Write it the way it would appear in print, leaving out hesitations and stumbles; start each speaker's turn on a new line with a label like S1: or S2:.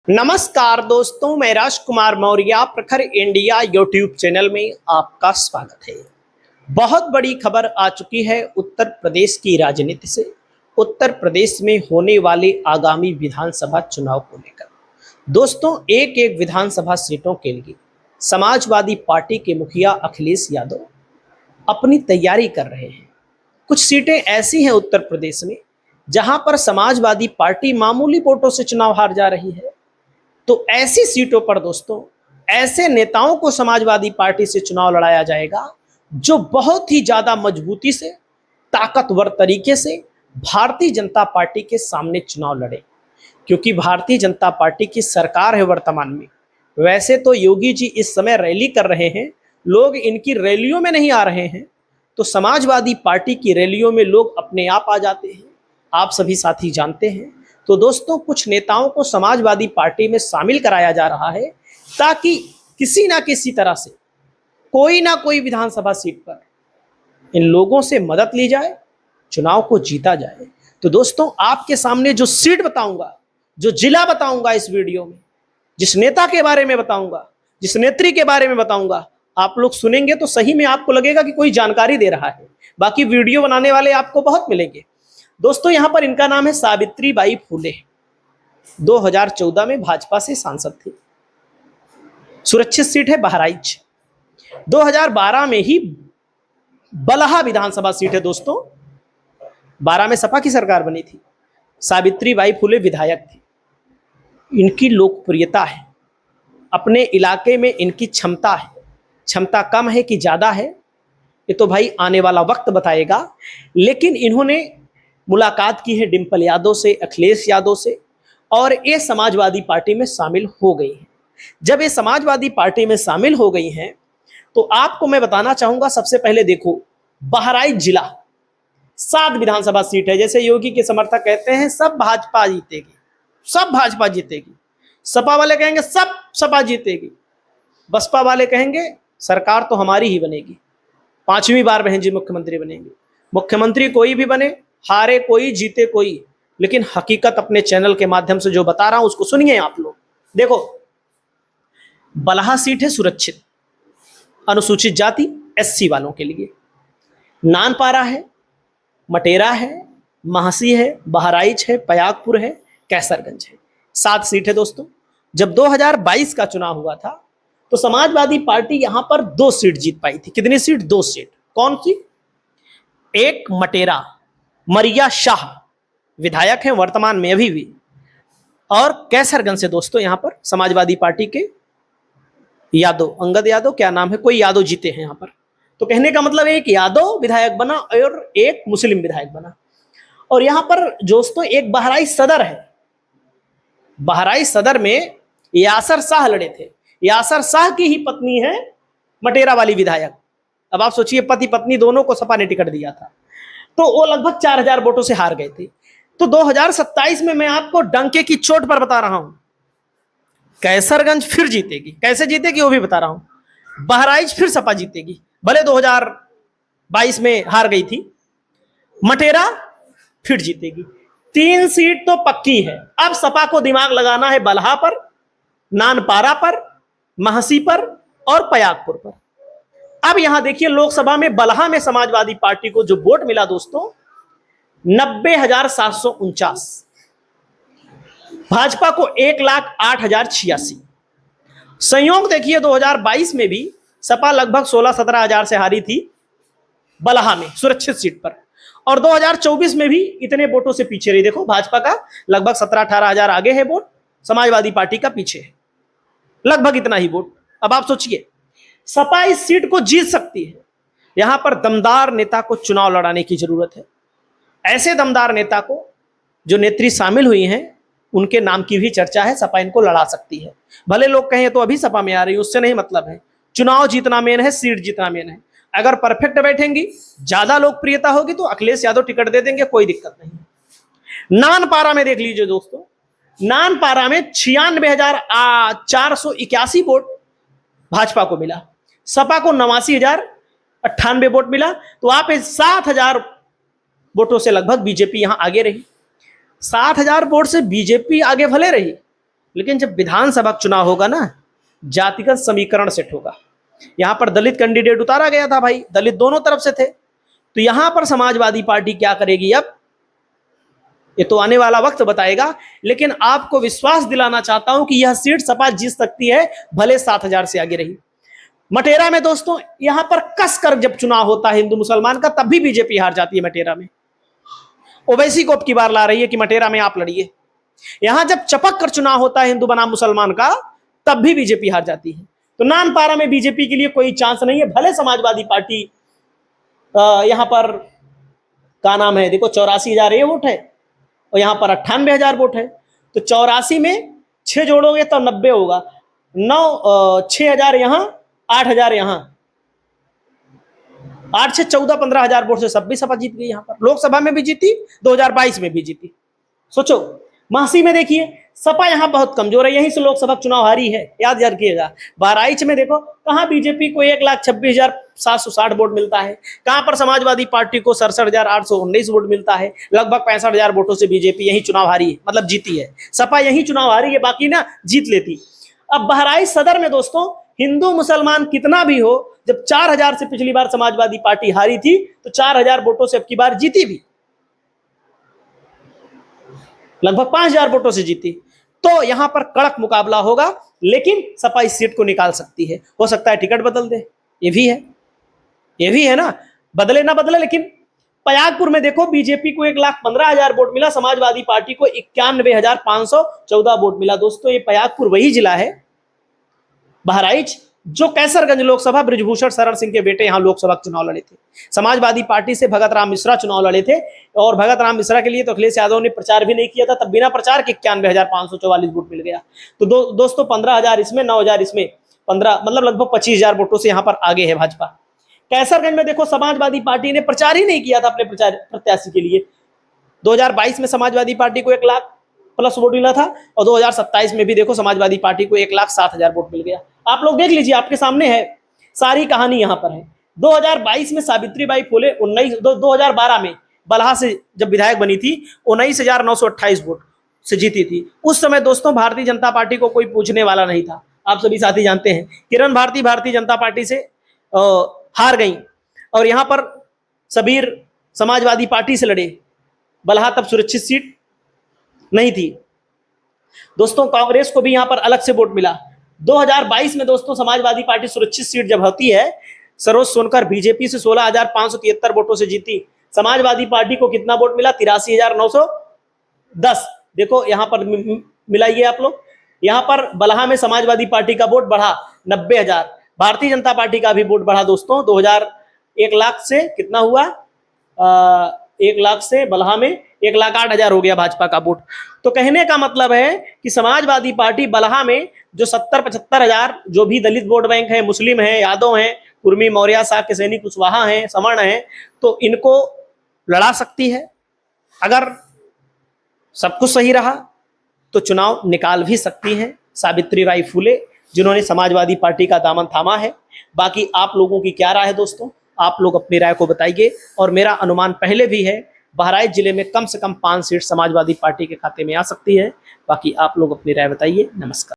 S1: नमस्कार दोस्तों, मैं राजकुमार मौर्य प्रखर इंडिया यूट्यूब चैनल में आपका स्वागत है। बहुत बड़ी खबर आ चुकी है उत्तर प्रदेश की राजनीति से। उत्तर प्रदेश में होने वाले आगामी विधानसभा चुनाव को लेकर दोस्तों एक एक विधानसभा सीटों के लिए समाजवादी पार्टी के मुखिया अखिलेश यादव अपनी तैयारी कर रहे हैं। कुछ सीटें ऐसी हैं उत्तर प्रदेश में जहां पर समाजवादी पार्टी मामूली वोटों से चुनाव हार जा रही है। तो ऐसी सीटों पर दोस्तों ऐसे नेताओं को समाजवादी पार्टी से चुनाव लड़ाया जाएगा जो बहुत ही ज्यादा मजबूती से, ताकतवर तरीके से भारतीय जनता पार्टी के सामने चुनाव लड़े। क्योंकि भारतीय जनता पार्टी की सरकार है वर्तमान में। वैसे तो योगी जी इस समय रैली कर रहे हैं, लोग इनकी रैलियों में नहीं आ रहे हैं, तो समाजवादी पार्टी की रैलियों में लोग अपने आप आ जाते हैं। आप सभी साथी जानते हैं। तो दोस्तों कुछ नेताओं को समाजवादी पार्टी में शामिल कराया जा रहा है ताकि किसी ना किसी तरह से कोई ना कोई विधानसभा सीट पर इन लोगों से मदद ली जाए, चुनाव को जीता जाए। तो दोस्तों आपके सामने जो सीट बताऊंगा, जो जिला बताऊंगा इस वीडियो में, जिस नेता के बारे में बताऊंगा, जिस नेत्री के बारे में बताऊंगा, आप लोग सुनेंगे तो सही में आपको लगेगा कि कोई जानकारी दे रहा है। बाकी वीडियो बनाने वाले आपको बहुत मिलेंगे। दोस्तों यहां पर इनका नाम है सावित्रीबाई फुले। 2014 में भाजपा से सांसद थी। सुरक्षित सीट है बहराइच। 2012 में ही बलहा विधानसभा सीट है दोस्तों। 12 में सपा की सरकार बनी थी। सावित्रीबाई फुले विधायक थी। इनकी लोकप्रियता है, अपने इलाके में इनकी क्षमता है। क्षमता कम है कि ज्यादा है ये तो भाई आने वाला वक्त बताएगा। लेकिन इन्होंने मुलाकात की है डिंपल यादव से, अखिलेश यादव से, और ये समाजवादी पार्टी में शामिल हो गई हैं। जब ये समाजवादी पार्टी में शामिल हो गई हैं तो आपको मैं बताना चाहूंगा, सबसे पहले देखो बहराइच जिला 7 विधानसभा सीट है। जैसे योगी के समर्थक कहते हैं सब भाजपा जीतेगी, सब भाजपा जीतेगी। सपा वाले कहेंगे सब सपा जीतेगी। बसपा वाले कहेंगे सरकार तो हमारी ही बनेगी, 5वीं बार बहन जी मुख्यमंत्री बनेंगे। मुख्यमंत्री कोई भी बने, हारे कोई जीते कोई, लेकिन हकीकत अपने चैनल के माध्यम से जो बता रहा हूं उसको सुनिए आप लोग। देखो बलहा सीट है सुरक्षित, अनुसूचित जाति एससी वालों के लिए। नानपारा है, मटेरा है, महासी है, बहराइच है, पयागपुर है, कैसरगंज है। 7 सीट है दोस्तों। जब 2022 का चुनाव हुआ था तो समाजवादी पार्टी यहां पर 2 सीट जीत पाई थी। कितनी सीट? 2 सीट। कौन सी? एक मटेरा, मरिया शाह विधायक हैं वर्तमान में अभी भी, और कैसरगंज से दोस्तों यहां पर समाजवादी पार्टी के यादव, अंगद यादव क्या नाम है, कोई यादव जीते हैं यहां पर। तो कहने का मतलब एक यादव विधायक बना और एक मुस्लिम विधायक बना। और यहां पर दोस्तों एक बहराइच सदर है। बहराइच सदर में यासर शाह लड़े थे। यासर शाह की ही पत्नी है मटेरा वाली विधायक। अब आप सोचिए पति पत्नी दोनों को सपा ने टिकट दिया था, तो वो लगभग 4000 वोटों से हार गए थे। तो 2027 में मैं आपको डंके की चोट पर बता रहा हूं, कैसरगंज फिर जीतेगी। कैसे जीतेगी वो भी बता रहा हूं। बहराइच फिर सपा जीतेगी, भले 2022 में हार गई थी। मटेरा फिर जीतेगी। 3 सीट तो पक्की है। अब सपा को दिमाग लगाना है बलहा पर, नानपारा पर, महसी पर और पयागपुर पर। अब यहां देखिए लोकसभा में बलहा में समाजवादी पार्टी को जो वोट मिला दोस्तों 90,749, भाजपा को 1,08,086। संयोग देखिए 2022 में भी सपा लगभग 16-17 हजार से हारी थी बलहा में सुरक्षित सीट पर, और 2024 में भी इतने वोटों से पीछे रही। देखो भाजपा का लगभग 17-18 हजार आगे है वोट, समाजवादी पार्टी का पीछे है लगभग इतना ही वोट। अब आप सोचिए सपा इस सीट को जीत सकती है। यहां पर दमदार नेता को चुनाव लड़ाने की जरूरत है। ऐसे दमदार नेता को जो नेत्री शामिल हुई हैं उनके नाम की भी चर्चा है। सपा इनको लड़ा सकती है। भले लोग कहें तो अभी सपा में आ रही है, उससे नहीं मतलब है। चुनाव जीतना मेन है, सीट जीतना मेन है। अगर परफेक्ट बैठेंगी, ज्यादा लोकप्रियता होगी तो अखिलेश यादव टिकट दे देंगे, कोई दिक्कत नहीं। नानपारा में देख लीजिए दोस्तों, नानपारा में 96,481 वोट भाजपा को मिला, सपा को 89,098 वोट मिला। तो आप 7,000 वोटों से लगभग बीजेपी यहां आगे रही। 7,000 वोट से बीजेपी आगे भले रही, लेकिन जब विधानसभा चुनाव होगा ना, जातिगत समीकरण सेट होगा। यहां पर दलित कैंडिडेट उतारा गया था भाई, दलित दोनों तरफ से थे। तो यहां पर समाजवादी पार्टी क्या करेगी अब, ये तो आने वाला वक्त बताएगा। लेकिन आपको विश्वास दिलाना चाहता हूं कि यह सीट सपा जीत सकती है, भले 7,000 से आगे रही। मटेरा में दोस्तों यहां पर कसकर जब चुनाव होता है हिंदू मुसलमान का, तब भी बीजेपी हार जाती है मटेरा में। ओवैसी को अब की बार ला रही है कि मटेरा में आप लड़िए। यहां जब चपक कर चुनाव होता है हिंदू बनाम मुसलमान का, तब भी बीजेपी हार जाती है। तो नानपारा में बीजेपी के लिए कोई चांस नहीं है, भले समाजवादी पार्टी यहां पर का नाम है, देखो 84,000 ये वोट है और यहां पर 98,000 वोट है। तो 84 में 6 जोड़ोगे तो 90 होगा। 6,000 यहां, 8,000 यहां, 8 से 14, 15,000 वोट से सब भी सपा जीत गई। यहां पर लोकसभा में भी जीती, 2022 में भी जीती। सोचो महासी में देखिए सपा यहां बहुत कमजोर है, यहीं से लोकसभा चुनाव हारी है, याद रखिएगा। बहराइच में देखो कहां बीजेपी को 1,26,760 वोट मिलता है, कहां पर समाजवादी पार्टी को 67,819 वोट मिलता है। लगभग 65,000 वोटों से बीजेपी यही चुनाव हारी है, मतलब जीती है। सपा यही चुनाव हारी है, बाकी ना जीत लेती। अब बहराइच सदर में दोस्तों हिंदू मुसलमान कितना भी हो, जब 4,000 से पिछली बार समाजवादी पार्टी हारी थी, तो 4,000 वोटों से अब की बार जीती भी, लगभग 5,000 वोटों से जीती। तो यहां पर कड़क मुकाबला होगा, लेकिन सपा इस सीट को निकाल सकती है। हो सकता है टिकट बदल दे, ये भी है ना, बदले ना बदले। लेकिन पयागपुर में देखो बीजेपी को 1,15,000 वोट मिला, समाजवादी पार्टी को 91,514 वोट मिला। दोस्तों ये पयागपुर वही जिला है, बहराइच, जो कैसरगंज लोकसभा ब्रिजभूषण शरण सिंह के बेटे यहां लोकसभा चुनाव लड़े थे। समाजवादी पार्टी से भगत राम मिश्रा चुनाव लड़े थे, और भगत राम मिश्रा के लिए तो अखिलेश यादव ने प्रचार भी नहीं किया था, तब बिना प्रचार के 91,544 वोट मिल गया। तो दोस्तों 15,000 इसमें, 9,000 इसमें, 15 मतलब लगभग 25,000 वोटों से यहां पर आगे है भाजपा। कैसरगंज में देखो समाजवादी पार्टी ने प्रचार ही नहीं किया था अपने प्रत्याशी के लिए। 2022 में समाजवादी पार्टी को 1 लाख प्लस वोट मिला था, और 2027 में भी देखो समाजवादी पार्टी को 1,07,000 वोट मिल गया। आप लोग देख लीजिए, आपके सामने है सारी कहानी यहां पर है। 2022 में सावित्रीबाई फुले 2012 में बलहा से जब विधायक बनी थी, 19,928 वोट से जीती थी। उस समय दोस्तों भारतीय जनता पार्टी को कोई पूछने वाला नहीं था, आप सभी साथी जानते हैं। किरण भारती भारतीय जनता पार्टी से हार गई, और यहां पर सबीर समाजवादी पार्टी से लड़े। बलहा तब सुरक्षित सीट नहीं थी दोस्तों, कांग्रेस को भी यहां पर अलग से वोट मिला। 2022 में दोस्तों समाजवादी पार्टी सुरक्षित सीट जब होती है, सरोज सोनकर बीजेपी से 16,573 वोटों से जीती। समाजवादी पार्टी को कितना वोट मिला, 83,910। देखो यहां पर मिलाइए आप लोग, यहां पर बलहा में समाजवादी पार्टी का वोट बढ़ा 90,000, भारतीय जनता पार्टी का भी वोट बढ़ा दोस्तों। 1 लाख से कितना हुआ, 1 लाख से बलहा में 1,08,000 हो गया भाजपा का वोट। तो कहने का मतलब है कि समाजवादी पार्टी बलहा में जो 70-75,000 जो भी दलित वोट बैंक है, मुस्लिम है, यादव हैं, कुर्मी, मौर्य, साक्य, सैनी, कुशवाहा हैं, सवर्ण हैं, तो इनको लड़ा सकती है। अगर सब कुछ सही रहा तो चुनाव निकाल भी सकती है सावित्रीबाई फुले, जिन्होंने समाजवादी पार्टी का दामन थामा है। बाकी आप लोगों की क्या राय है दोस्तों, आप लोग अपनी राय को बताइए। और मेरा अनुमान पहले भी है, बहराइच जिले में कम से कम 5 सीट समाजवादी पार्टी के खाते में आ सकती है। बाकी आप लोग अपनी राय बताइए। नमस्कार।